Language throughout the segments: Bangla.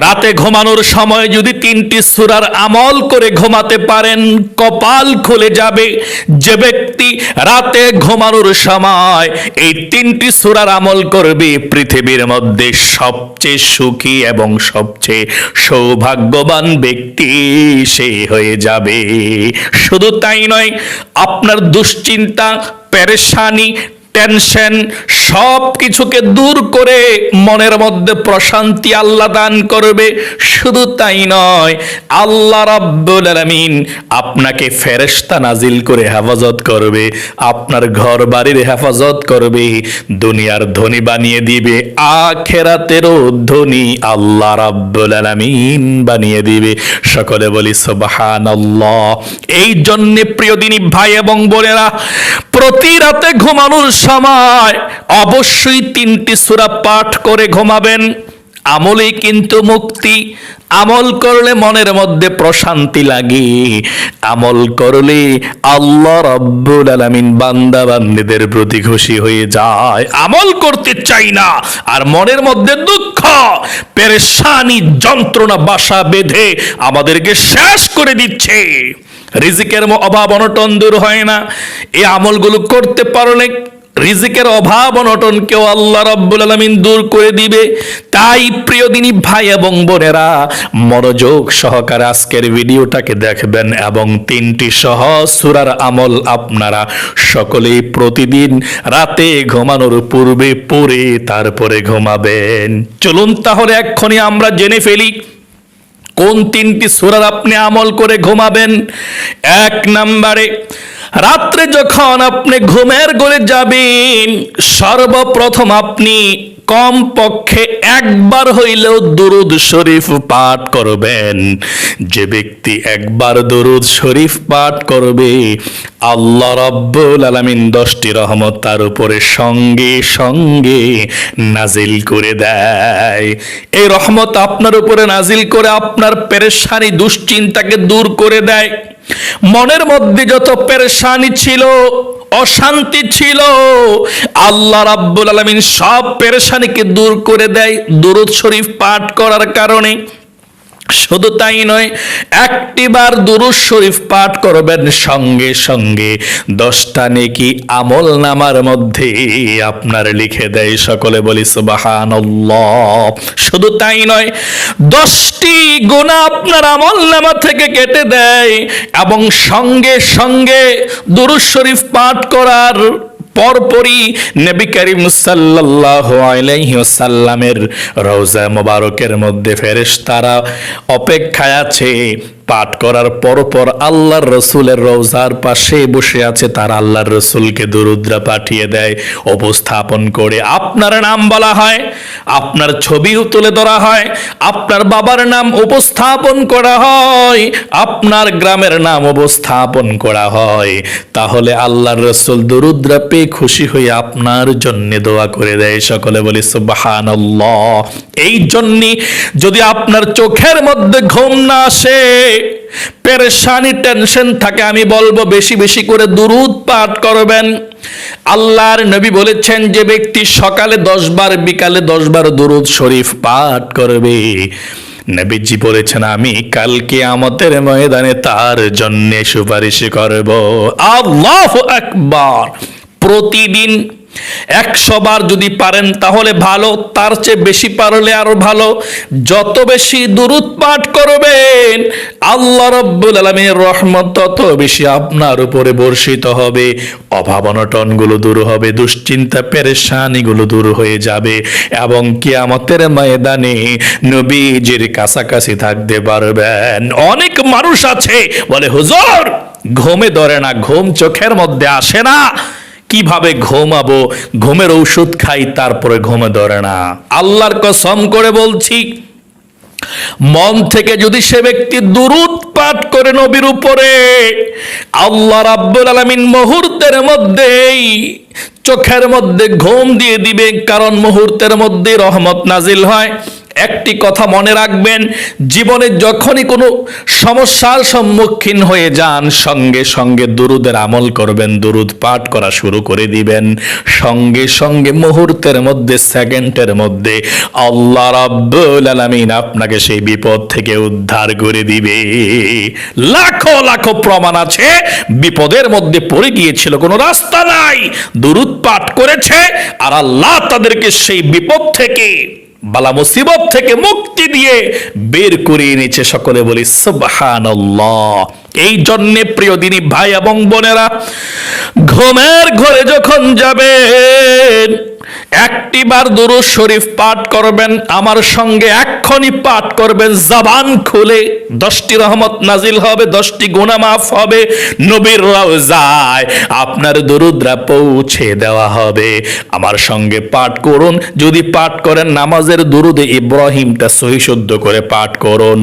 রাতে ঘুমানোর সময় যদি 3টি সূরার আমল করে ঘুমাতে পারেন, কপাল খুলে যাবে। যে ব্যক্তি রাতে ঘুমানোর সময় এই 3টি সূরার আমল করবে, পৃথিবীর মধ্যে সবচেয়ে সুখী এবং সবচেয়ে সৌভাগ্যবান ব্যক্তি সে হয়ে যাবে। শুধু তাই নয়, আপনার দুশ্চিন্তা, পেরেশানি, টেনশন সব কিছুকে দূর করে মনের মধ্যে প্রশান্তি আল্লাহ দান করবে। শুধু তাই নয়, আল্লাহ রাব্বুল আলামিন আপনাকে ফেরেশতা নাজিল করে হেফাজত করবে, আপনার ঘর বাড়ির হেফাজত করবে, দুনিয়ার ধনী বানিয়ে দিবে, আখিরাতেরও ধনী আল্লাহ রাব্বুল আলামিন বানিয়ে দিবে। সকলে বলি সুবহানাল্লাহ। এই জন্য প্রিয় দিনী ভাই এবং বোনেরা, প্রতি রাতে ঘুমানোর সময় অবশ্যই 3টি সূরা পাঠ করে ঘুমাবেন। আমলেই কিন্তু মুক্তি। আমল করলে মনের মধ্যে প্রশান্তি লাগে, আমল করলে আল্লাহ রাব্বুল আলামিন বান্দা বান্দীদের প্রতি খুশি হয়ে যায়। আমল করতে চাই না আর মনের মধ্যে দুঃখ, পেরেশানি, যন্ত্রণা বাসা বেঁধে আমাদেরকে শেষ করে দিচ্ছে। রিজিকের অভাব অনটন দূর হয় না। এই আমলগুলো করতে পারলে রিজিকের অভাব অনটনকেও আল্লাহ রাব্বুল আলামিন দূর করে দিবে। তাই প্রিয় দিনী ভাই এবং বোনেরা, মনোযোগ সহকারে আজকের ভিডিওটাকে দেখবেন এবং 3টি সহজ সূরার আমল আপনারা সকলেই প্রতিদিন রাতে ঘুমানোর পূর্বে পড়ে তারপরে ঘুমাবেন। চলুন তাহলে এক্ষুনি আমরা জেনে ফেলি কোন 3টি সূরার আপনি আমল করে ঘুমাবেন। 1 নম্বরে, রাত্রে যখন আপনি ঘুমের ঘরে যাবেন, সর্বপ্রথম আপনি কমপক্ষে একবার হইলেও দুরূদ শরীফ পাঠ করবেন। যে ব্যক্তি একবার দুরূদ শরীফ পাঠ করবে, আল্লাহ রাব্বুল আলামিন 10টি রহমত তার উপরে সঙ্গে সঙ্গে নাজিল করে দেয়। এই রহমত আপনার উপরে নাজিল করে আপনার পেরেশানি, দুশ্চিন্তাকে দূর করে দেয়। মনের মধ্যে যত পেরেশানি ছিল, অশান্তি ছিল, আল্লাহ রাব্বুল আলামিন সব পেরেশানিকে দূর করে দেয় দুরূদ শরীফ পাঠ করার কারণে। শুধু তাই নয়, একটিবার দুরূদ শরীফ পাঠ করবেন, সঙ্গে সঙ্গে 10টা নেকি আমল নামার মধ্যে আপনার লিখে দেয়। সকলে বলি সুবহানাল্লাহ। শুধু তাই নয়, 10টি গুনাহ আপনার আমল নামা থেকে কেটে দেয় এবং সঙ্গে সঙ্গে দুরূদ শরীফ পাঠ করার পরপরই নবী করিম সাল্লাল্লাহু আলাইহি ওয়াসাল্লামের রওজা মোবারকের মধ্যে ফেরেশতারা অপেক্ষায় আছে। পাঠ করার পরপর আল্লাহর রসুলের রওজার পাশে বসে আছে, তার আল্লাহর রসুলকে দুরূদরা পাঠিয়ে দেয়, উপস্থাপন করে আপনার নাম বলা হয়, আপনার ছবিও তুলে ধরা হয়, আপনার বাবার নাম উপস্থাপন করা হয়, আপনার গ্রামের নাম উপস্থাপন করা হয়। তাহলে আল্লাহর রসুল দুরূদরা পেয়ে খুশি হয়ে আপনার জন্য দোয়া করে দেয়। সকলে বলি সুবহানাল্লাহ। এই জন্য যদি আপনার চোখের মধ্যে ঘুম না আসে, পেরেশানি, টেনশন থাকে, আমি বলবো বেশি বেশি করে দুরূদ পাঠ করবেন। আল্লাহর নবী বলেছেন, যে ব্যক্তি সকালে 10 বার, বিকালে 10 বার দুরূদ শরীফ পাঠ করবে, নবীজি বলেছেন আমি কাল কিয়ামতের ময়দানে তার জন্য সুপারিশ করব। আল্লাহু আকবার। প্রতিদিন 100 বার যদি পারেন তাহলে ভালো, তার চেয়ে বেশি পারলে আরো ভালো। যত বেশি দুরূদ পাঠ করবেন, আল্লাহ রাব্বুল আলামিনের রহমত তত বেশি আপনার উপরে বর্ষিত হবে। অভাব অনটনগুলো দূর হবে, দুশ্চিন্তা পেরেশানিগুলো দূর হয়ে যাবে এবং কিয়ামতের ময়দানে নবীজির কাছাকাছি থাকতে পারবেন। অনেক মানুষ আছে বলে, হুজুর ঘুমে ধরে না, ঘুম চোখের মধ্যে আসে না, কিভাবে ঘুমাবো, ঘুমের ঔষধ খাই তারপরে ঘুমে ধরে না। আল্লাহর কসম করে বলছি, মন থেকে যদি সে ব্যক্তি দুরূদ পাঠ করে নবীর উপরে, আল্লাহ রাব্বুল আলামিন মুহূর্তের মধ্যেই চোখের মধ্যে ঘুম দিয়ে দিবে। কারণ মুহূর্তের মধ্যে রহমত নাজিল হয়। একটি কথা মনে রাখবেন, জীবনে যখনই কোনো সমস্যার সম্মুখীন হয়ে যান, সঙ্গে সঙ্গে দুরুদের আমল করবেন, দুরুদ পাঠ করা শুরু করে দিবেন। সঙ্গে সঙ্গে মুহূর্তের মধ্যে, সেকেন্ডের মধ্যে আল্লাহ রাব্বুল আলামিন আপনাকে সেই বিপদ থেকে উদ্ধার করে দিবে। লাখো লাখো প্রমাণ আছে, বিপদের মধ্যে পড়ে গিয়েছিল, কোনো রাস্তা নাই, দুরুদ পাঠ করেছে আর আল্লাহ তাদেরকে সেই বিপদ থেকে, বালা মুসিবত থেকে মুক্তি দিয়ে বের করে এনেছে। সকলে বলি সুবহানাল্লাহ। এই জন্যে প্রিয় দিনী ভাই এবং বোনেরা, ঘুমের ঘরে যখন যাবেন একটিবার দুরূদ শরীফ পাঠ করবেন, আমার সঙ্গে এক্ষুনি পাঠ করবেন জবান খুলে। 10টি রহমত নাজিল হবে, 10টি গুনাহ মাফ হবে, নবীর রওজায় আপনার দুরুদরা পৌঁছে দেওয়া হবে। আমার সঙ্গে পাঠ করুন। যদি পাঠ করেন নামাজের দুরুদে ইব্রাহিমটা সহি শুদ্ধ করে পাঠ করুন।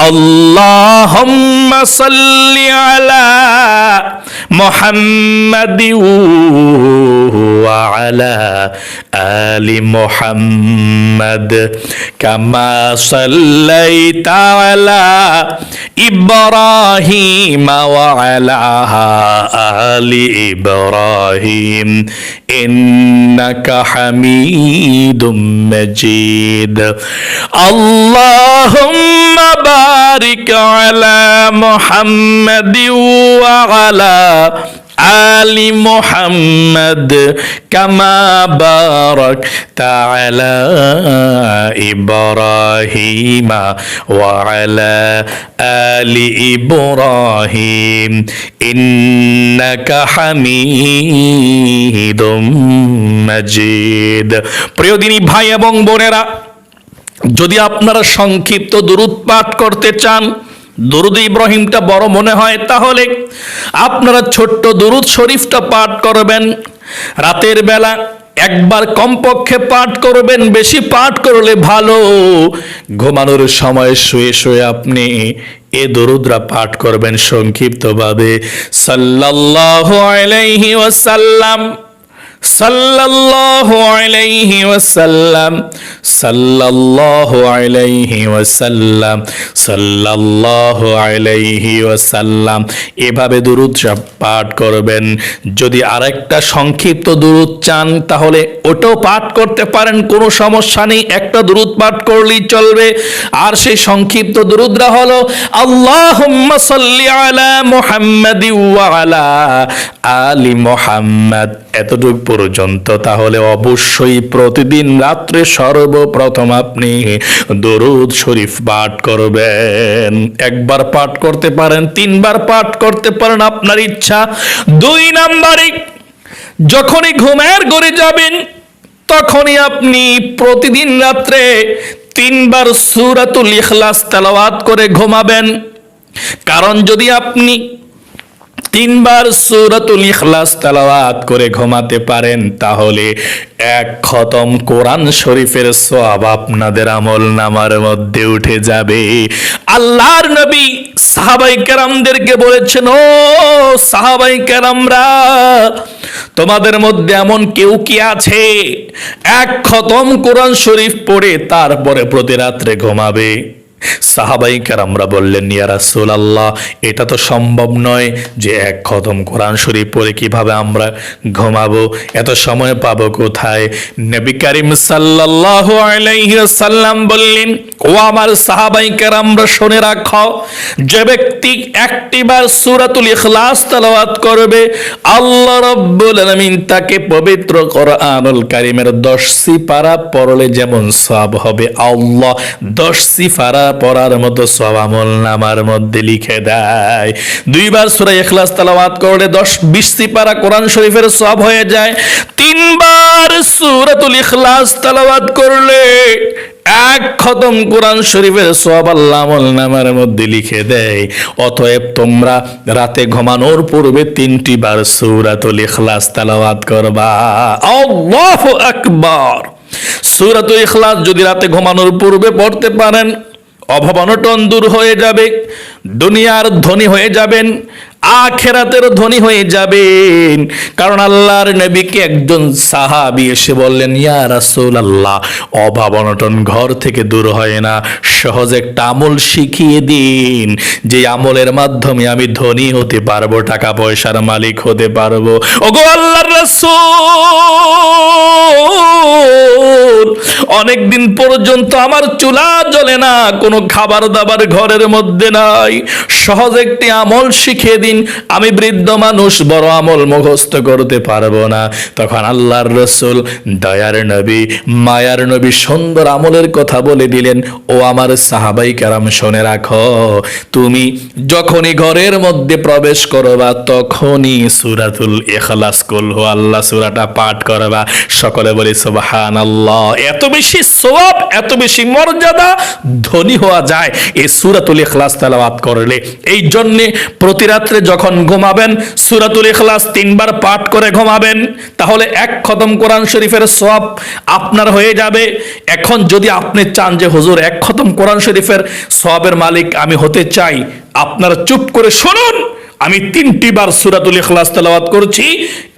আল্লাহুম্মা সাল্লি আলা মুহাম্মাদি ওয়া আলা আলি মুহাম্মাদ কামা সাল্লাইতা আলা ইব্রাহিম ওয়া আলা আলি ইব্রাহিম ইন্নাকা হামিদুম মাজিদ। আল্লাহুম্মা বারিক আলা মুহাম্মাদি ওয়া আলা আলি মুহাম্মাদ কামা বারাকতা আলা ইব্রাহিম ওয়া আলা আলি ইব্রাহিম ইন্নাকা হামিদুম মাজিদ। প্রিয় দিনী ভাই এবং বোনেরা, যদি আপনারা সংক্ষিপ্ত দুরূদ পাঠ করতে চান, দুরুদ ইব্রাহিমটা বড় মনে হয়, তাহলে আপনারা ছোট্ট দুরুদ শরীফটা পাঠ করবেন। রাতের বেলা একবার কমপক্ষে পাঠ করবেন, বেশি পাঠ করলে ভালো। ঘুমানোর সময় শুয়ে শুয়ে আপনি এ দুরুদরা পাঠ করবেন সংক্ষিপ্তভাবে। সাল্লাল্লাহু আলাইহি ওয়াসাল্লাম, সাল্লাল্লাহু আলাইহি ওয়াসাল্লাম, সাল্লাল্লাহু আলাইহি ওয়াসাল্লাম, সাল্লাল্লাহু আলাইহি ওয়াসাল্লাম, এভাবে দুরূদ পাঠ করবেন। যদি আরেকটা সংক্ষিপ্ত দুরূদ চান তাহলে ওটাও পাঠ করতে পারেন, কোনো সমস্যা নেই, একটা দুরূদ পাঠ করলেই চলবে। আর সেই সংক্ষিপ্ত দুরূদরা হলো আল্লাহুম্মা সাল্লি আলা মুহাম্মাদি ওয়া আলা আলি মুহাম্মাদ, এতটুকু পর্যন্ত। তাহলে অবশ্যই প্রতিদিন রাত্রে সর্বপ্রথম আপনি দরুদ শরীফ পাঠ করবেন। একবার পাঠ করতে পারেন, 3বার পাঠ করতে পারেন, আপনার ইচ্ছা। 2 নম্বরে, যখনই ঘুমের ঘরে যাবেন তখনই আপনি প্রতিদিন রাত্রে 3বার সূরাতুল ইখলাস তেলাওয়াত করে ঘুমাবেন। কারণ যদি আপনি 3বার সূরাতুল ইখলাস তেলাওয়াত করে ঘুমাতে পারেন তাহলে 1 খতম কোরআন শরীফের সওয়াব আপনাদের আমলনামার মধ্যে উঠে যাবে। আল্লাহর নবী সাহাবায়ে কেরামদেরকে বলেছেন, ও সাহাবায়ে কেরামরা, তোমাদের মধ্যে এমন কেউ কি আছে 1 খতম কোরআন শরীফ পড়ে তারপরে প্রতি রাত্রে ঘুমাবে? সাহাবায়ে কেরামরা বললেন, ইয়া রাসূলুল্লাহ, এটা তো সম্ভব নয় যে 1 খতম কোরআন শরীফ পড়ে কিভাবে আমরা ঘুমাবো, এত সময় পাবো কোথায়? নবী করিম সাল্লাল্লাহু আলাইহি ওয়াসাল্লাম বললেন, ও আমার সাহাবায়ে কেরামরা, শুনে রাখো, যে ব্যক্তি একটিবার সূরাতুল ইখলাস তেলাওয়াত করবে, আল্লাহ রাব্বুল আলামিন তাকে পবিত্র কোরআনুল কারীমের 10 সিপারা পড়লে যেমন সওয়াব হবে, আল্লাহ 10 সিপারা পড়ার মতো সওয়াব আমলনামার মধ্যে লিখে দেয়। 2বার সূরা ইখলাস তেলাওয়াত করলে 10-20 সিপারা কোরআন শরীফের সওয়াব হয়ে যায়। 3বার সূরাতুল ইখলাস তেলাওয়াত করলে 1 খতম কোরআন শরীফের সওয়াব আল্লাহ আমলনামার মধ্যে লিখে দেয়। অতএব তোমরা রাতে ঘুমানোর পূর্বে 3টি বার সূরাতুল ইখলাস তেলাওয়াত করবা। আল্লাহু আকবার। সূরাতুল ইখলাস যদি রাতে ঘুমানোর পূর্বে পড়তে পারেন, অভাব অনটন দূর হয়ে যাবে, দুনিয়ার ধনী হয়ে যাবেন, আখিরাতের ধনী হয়ে যাবেন। কারণ আল্লাহর নবীকে একজন সাহাবী এসে বললেন, ইয়া রাসূলুল্লাহ, অভাব অনটন ঘর থেকে দূর হয় না, সহজ একটা আমল শিখিয়ে দিন, যে আমলের মাধ্যমে আমি ধনী হতে পারবো, টাকা পয়সার মালিক হতে পারবো। ওগো আল্লাহর রাসূল, অনেকদিন পর্যন্ত আমার চুলা জ্বলে না, কোনো খাবার দাবার ঘরের মধ্যে নাই, সহজ একটি আমল শিখিয়ে দিন, আমি বৃদ্ধ মানুষ, বড় আমল মুখস্থ করতে পারবো না। তখন আল্লাহর রাসূল, দয়ার নবী, মায়ার নবী সুন্দর আমলের কথা বলে দিলেন। ও আমার সাহাবাই কেরাম, শুনে রাখো, তুমি যখনই ঘরের মধ্যে প্রবেশ করবা তখনই সূরাতুল ইখলাস, কুল হু আল্লাহ সূরাটা পাঠ করবা। সকলে বলি সুবহানাল্লাহ। এত বেশি সওয়াব, এত বেশি মর্যাদা, ধনী হওয়া যায় এই সূরাতুল ইখলাস তেলাওয়াত করলে। এই জন্য প্রতি রাত্রে যখন ঘুমাবেন সূরাতুল ইখলাস 3 বার পাঠ করে ঘুমাবেন, তাহলে 1 খতম কোরআন শরীফের সওয়াব আপনার হয়ে যাবে। এখন যদি আপনি চান যে হুজুর 1 খতম কোরআন শরীফের সওয়াবের মালিক আমি হতে চাই, আপনারা চুপ করে শুনুন, আমি 3টি বার সূরাতুল ইখলাস তেলাওয়াত করছি,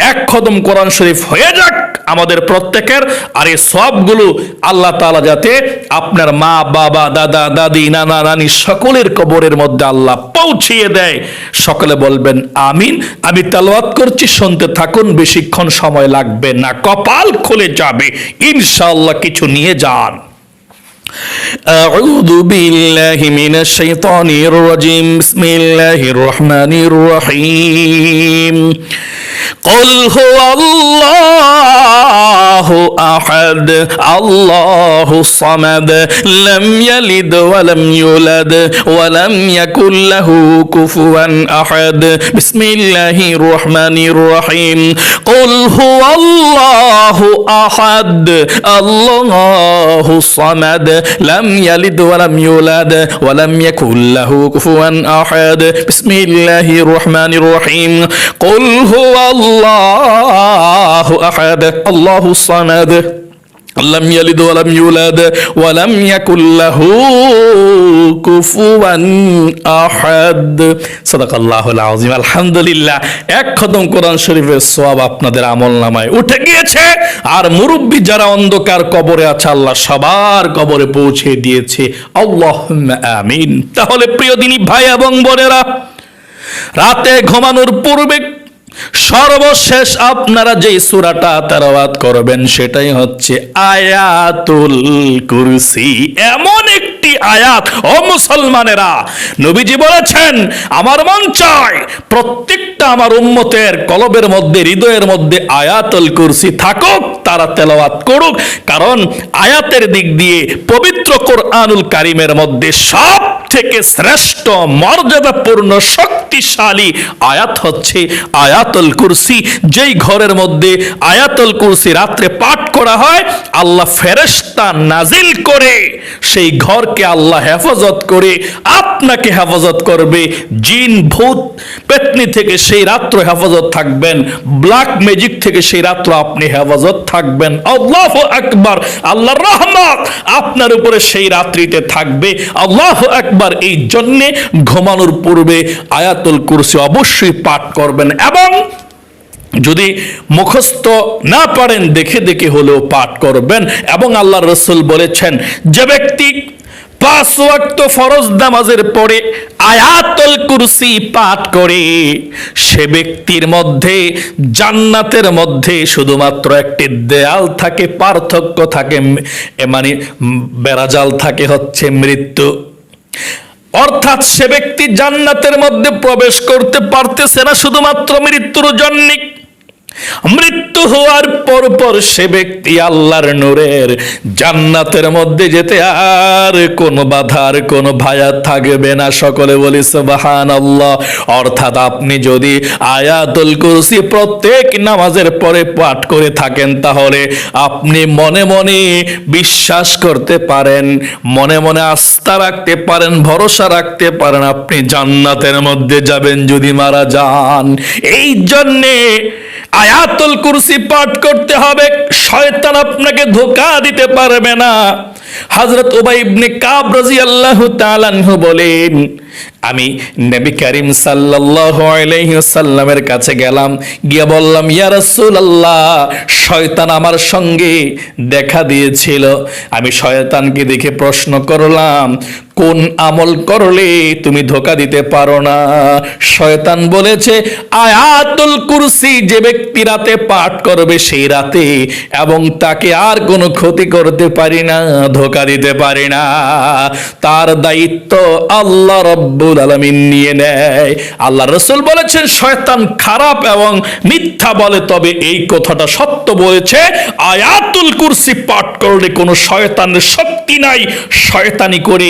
1 খতম কোরআন শরীফ হয়ে যাক আমাদের প্রত্যেকের। আর এই সওয়াবগুলো আল্লাহ তাআলা যাতে আপনার মা বাবা দাদা দাদি নানা নানি সকলের কবরের মধ্যে আল্লাহ পৌঁছিয়ে দেয়। সকলে বলবেন আমিন। আমি তেলাওয়াত করছি, শুনতে থাকুন, বেশিক্ষণ সময় লাগবে না, কপাল খুলে যাবে ইনশাআল্লাহ। কিছু নিয়ে যান। أعوذ بالله من الشيطان الرجيم بسم الله الرحمن الرحيم قل هو الله أحد الله الصمد لم يلد ولم يولد ولم يكن له كفوا أحد بسم الله الرحمن الرحيم قل هو الله أحد الله الصمد لم يلد ولم يولد ولم يكن له كفوا أحد بسم الله الرحمن الرحيم قل هو الله أحد الله الصمد لم يلد ولم يولد ولم يكن له كفوا أحد صدق الله العظيم আলহামদুলিল্লাহ। 1 খতম কোরআন শরীফের সওয়াব আপনাদের আমলনামায় উঠে গিয়েছে। আর মুরব্বি যারা অন্ধকার কবরে আছে আল্লাহ সবার কবরে পৌঁছে দিয়েছে, আল্লাহুম্মা আমিন। তাহলে প্রিয় দিনী ভাই এবং বোনেরা, রাতে ঘুমানোর পূর্বে সর্বশেষ আপনারা যে সূরাটা তেলাওয়াত করবেন সেটাই হচ্ছে আয়াতুল কুরসি। এমন একটি আয়াত, ও মুসলমানেরা, নবীজি বলেছেন আমার মন চায় প্রত্যেকটা আমার উম্মতের কলবের মধ্যে, হৃদয়ের মধ্যে আয়াতুল কুরসি থাকুক, তারা তেলাওয়াত করুক। কারণ আয়াতের দিক দিয়ে পবিত্র কোরআনুল কারীমের মধ্যে সব থেকে শ্রেষ্ঠ মর্যাদাপূর্ণ শক্তিশালী আয়াত হচ্ছে আয়াতুল কুরসি। যেই ঘরের মধ্যে আয়াতুল কুরসি রাত্রে পাঠ করা হয়, আল্লাহ ফেরেশতা নাজিল করে সেই ঘরকে আল্লাহ হেফাজত করে আপনাকে হেফাজত করবে। জিন ভূত পেতনি থেকে সেই রাত্র হেফাজত থাকবেন, ব্ল্যাক ম্যাজিক থেকে সেই রাত্র আপনি হেফাজত থাকবেন। আল্লাহু আকবার। আল্লাহর রহমত আপনার উপরে সেই রাত্রিতে থাকবে। আল্লাহু আকবার। এই জন্যে ঘুমানোর পূর্বে আয়াতুল কুরসি অবশ্যই পাঠ করবেন, এবং যদি মুখস্থ না পারেন দেখে দেখে হলেও পাঠ করবেন। এবং আল্লাহর রাসূল বলেছেন, যে ব্যক্তি 5 ওয়াক্ত ফরজ নামাজের পরে আয়াতুল কুরসি পাঠ করে, সে ব্যক্তির মধ্যে জান্নাতের মধ্যে শুধুমাত্র একটি দেয়াল থাকে, পার্থক্য থাকে, মানে বেড়াজাল থাকে হচ্ছে মৃত্যু। অর্থাৎ সে ব্যক্তি জান্নাতের মধ্যে প্রবেশ করতে পারতেছে না শুধুমাত্র মৃত্যুর জন্যে। মৃত্যু হওয়ার পর সে ব্যক্তি আল্লাহর নূরের জান্নাতের মধ্যে যেতে আর কোনো বাধার কোনো ভয় থাকবে না। সকলে বলি সুবহানাল্লাহ। অর্থাৎ আপনি যদি আয়াতুল কুরসি প্রত্যেক নামাজের পরে পাঠ করে থাকেন, তাহলে আপনি মনে মনে বিশ্বাস করতে পারেন, মনে মনে আস্থা রাখতে পারেন, ভরসা রাখতে পারেন আপনি জান্নাতের মধ্যে যাবেন যদি মারা যান। এই জন্যে আয়াতুল কুরসি পাঠ করতে হবে, শয়তান আপনাকে ধোঁকা দিতে পারবে না। হযরত উবাই ইবনে কাব রাদিয়াল্লাহু তাআলা আনহু বলেন, আমি নবী করিম সাল্লাল্লাহু আলাইহি ওয়াসাল্লামের কাছে গেলাম, গিয়ে বললাম, ইয়া রাসূলুল্লাহ, শয়তান আমার সঙ্গে দেখা দিয়েছিল। আমি শয়তানকে দেখে প্রশ্ন করলাম, কোন আমল করলে তুমি ধোঁকা দিতে পারো না? শয়তান বলেছে, আয়াতুল কুরসি যে ব্যক্তি রাতে পাঠ করবে সেই রাতে, এবং তাকে আর কোনো ক্ষতি করতে পারি না, ধোঁকা দিতে পারি না। তার দায়িত্ব আল্লাহ রাব্বুল আলামিন নিয়ে নেয়। আল্লাহ রাসূল বলেছেন, শয়তান খারাপ এবং মিথ্যা বলে, তবে এই কথাটা সত্য বলেছে, আয়াতুল কুরসি পাঠ করলে কোনো শয়তানের শক্তি নাই শয়তানি করে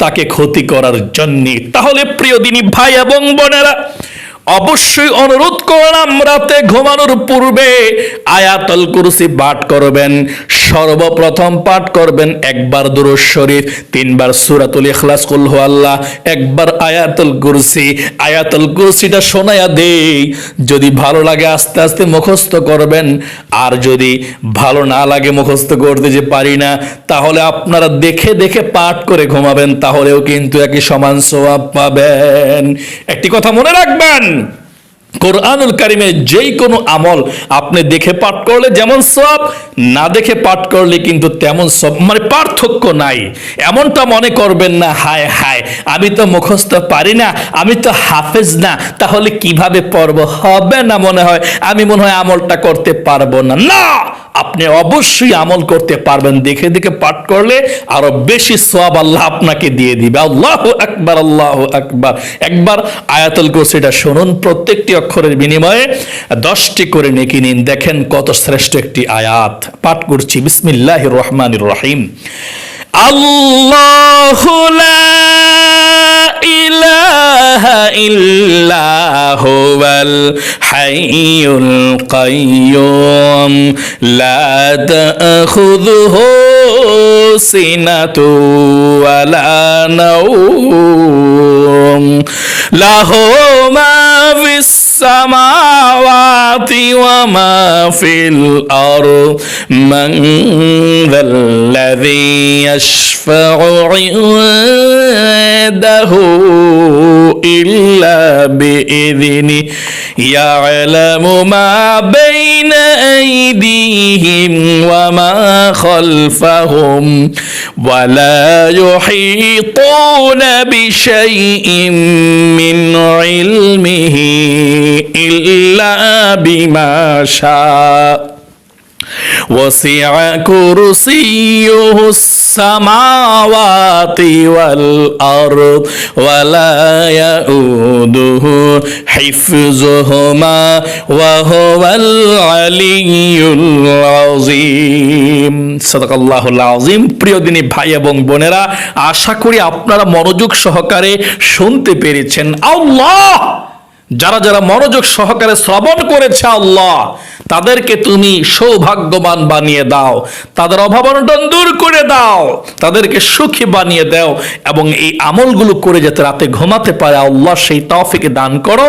তাকে ক্ষতি করার জন্য। তাহলে প্রিয় দিনী ভাই এবং বোনেরা, অবশ্যই অনুরোধ করলাম, রাতে ঘুমানোর পূর্বে আয়াতুল কুরসি পাঠ করবেন। সর্বপ্রথম পাঠ করবেন একবার দুরূদ শরীফ, 3 বার সূরাতুল ইখলাস, কুল হুয়াল্লাহ, একবার আয়াতুল কুরসি। আয়াতুল কুরসিটা শোনায়া দেই, যদি ভালো লাগে আস্তে আস্তে মুখস্থ করবেন, আর যদি ভালো না লাগে মুখস্থ করতে যে পারি না, তাহলে আপনারা দেখে দেখে পাঠ করে ঘুমাবেন, তাহলেও কিন্তু একই সমান সওয়াব পাবেন। একটি কথা মনে রাখবেন, কোরআনুল কারিমে যেই কোনো আমল আপনি দেখে পাঠ করলে যেমন সওয়াব, না দেখে পাঠ করলে কিন্তু তেমন সওয়াব, মানে পার্থক্য নাই। এমনটা মনে করবেন না, হায় হায় আমি তো মুখস্থ পারি না, আমি তো হাফেজ না, তাহলে কিভাবে পড়ব? হবে না মনে হয়, আমি মনে হয় আমলটা করতে পারবো না। না, আপনি অবশ্যই আমল করতে পারবেন। দেখে দেখে পাঠ করলে আরো বেশি সওয়াব আল্লাহ আপনাকে দিয়ে দিবে। আল্লাহু আকবার, আল্লাহু আকবার। একবার আয়াতুল কুরসিটা শুনুন, প্রত্যেকটি অক্ষরের বিনিময়ে 10টি করে নেকি নিন। দেখেন কত শ্রেষ্ঠ একটি আয়াত। পাঠ করছি, বিসমিল্লাহির রহমানির রহিম। আল্লাহু লা ইলাহা ইল্লা হুয়াল হাইয়ুল কাইয়্যুম লা তাখুযুহু সিনাতু ওয়ালা নাওম লাহু মা ফিস সামাওয়াতি ওয়া মা ফিল আরদ মান যাল্লাযী ইয়াশফা'ু 'ইনদাহু ইল্লা বিইذনিহি ইয়া'লামু মা বাইনা আইদিহিম ওয়া মা খালফাহুম ওয়া লা ইউহীতুনা বিশাইইন মিন ইলমিহি ইল্লা বিমা শাআ وسع كرسيه السماوات والأرض ولا يؤوده حفظهما وهو العلي العظيم صدق الله العظيم। প্রিয় দিনী ভাই এবং বোনেরা, আশা করি আপনারা মনোযোগ সহকারে শুনতে পেরেছেন। আল্লাহ যারা যারা মনোযোগ সহকারে শ্রবণ করেছে, আল্লাহ তাদেরকে তুমি সৌভাগ্যবান বানিয়ে দাও, তাদের অভাব অনটন দূর করে দাও, তাদেরকে সুখী বানিয়ে দাও, এবং এই আমলগুলো করে যাতে রাতে ঘুমাতে পারে আল্লাহ সেই তৌফিক দান করো।